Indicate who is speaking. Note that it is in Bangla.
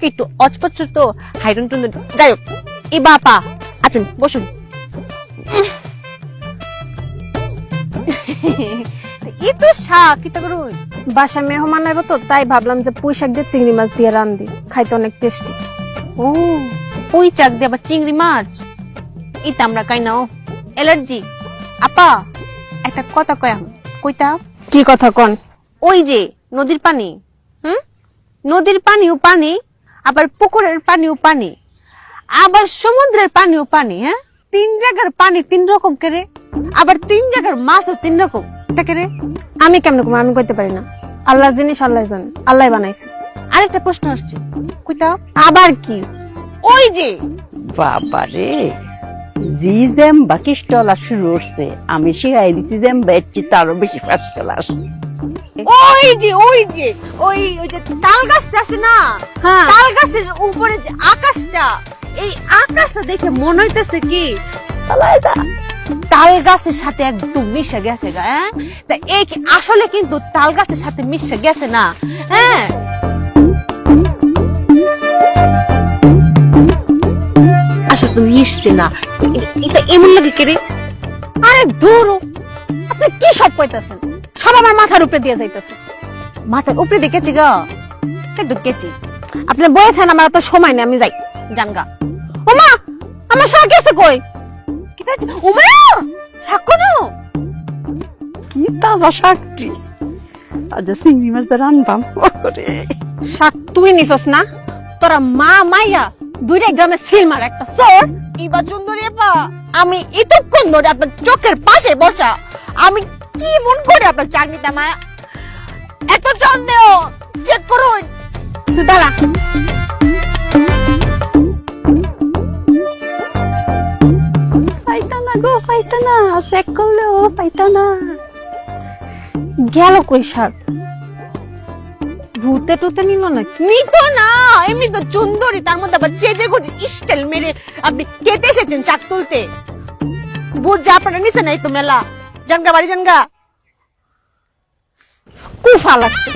Speaker 1: একটু অচপচ্চ তো হাইরন টুন যাই হোক এ বাপা আছেন বসুন এ তো শাক কি করুন
Speaker 2: বাসায় মেহমান আইব তো তাই ভাবলাম যে পুঁই শাক দিয়ে চিংড়ি মাছ দিয়ে রান্ধি খাইতে অনেক টেস্টি।
Speaker 1: ও ওই চাক দিয়ে আবার চিংড়ি মাছ এটা আমরা খাই না অ্যালার্জি আপা একটা কথা কয়া কইতা
Speaker 2: কি কথা কন?
Speaker 1: ওই যে নদীর পানি নদীর পানিও পানি আবার পুকুরের পানিও পানি আবার সমুদ্রের পানিও পানি হ্যাঁ তিন জায়গার পানি তিন রকম করে আবার তিন জায়গার মাছও তিন রকম এটা করে
Speaker 2: আমি কেমন কম আমি কইতে পারি না, আল্লাহর জিনিস আল্লাহ জানে, আল্লাহ বানাইছে।
Speaker 1: আরেকটা প্রশ্ন আসছে কইতা
Speaker 2: আবার কি?
Speaker 1: ওই যে
Speaker 3: বাবারে জি জ্যাম বাকি স্টলা শুরু হচ্ছে আমি শিখাই দিচ্ছি জ্যাম বেচছি তারও বেশি ফার্স্ট ক্লাস
Speaker 1: ওই যে ওই যে ওই ওই যে তাল গাছটা আছে না
Speaker 2: হ্যাঁ।
Speaker 1: তাল গাছের উপরে যে আকাশটা এই আকাশটা দেখে মনে হইতেছে কি তাল গাছের সাথে একদম মিশে গেছে গা হ্যাঁ তা এই কি আসলে কিন্তু তাল গাছের সাথে মিশে গেছে না হ্যাঁ আসলে তো মিশছে না এটা এমন লাগে কেরে
Speaker 2: আরে দূর, আপনি কি সব কইতাছেন? সব আমার মাথার উপরে দিয়ে যাইতেছে।
Speaker 1: মাথার উপরে দেখেছি গা একদম কেছি
Speaker 2: আপনি বয়ে থাকেন, আমার তো সময় নেই, আমি যাই।
Speaker 1: জানগা
Speaker 2: ওমা আমার শাক গেছে কই?
Speaker 1: কি তাছে ওমা সাক্ষনো
Speaker 3: কি তাজা শাকটি তাজা চিংড়ি মাছ দিয়ে রানবাম ওরে
Speaker 2: শাক তুই নিছস না? তোরা মা মাইয়া দুইটা গ্রামে সিল মার একটা চোর।
Speaker 1: ইবা সুন্দরী আপা আমি এতক্ষণ ধরে আপনার চোখের পাশে বসা আমি কি মন করে আপনার চাকরিটা মা এত সন্দেহ চেক করুন
Speaker 2: তুই দাঁড়া।
Speaker 3: পাইতা না গো পাইতা না চেক করলেও পাইতা না
Speaker 2: গেল কই শাক? ভূতে টুতে নিল নাকি?
Speaker 1: নিত না এমনি তো সুন্দরী তার মধ্যে আবার চেজে গুজি স্টাইল মেরে আপনি কেটে এসেছেন চাক তুলতে বুঝ যা আপনারা নিচে নাই তো মেলা জানগা বাড়ি জানগা
Speaker 2: কুফা লাগছে।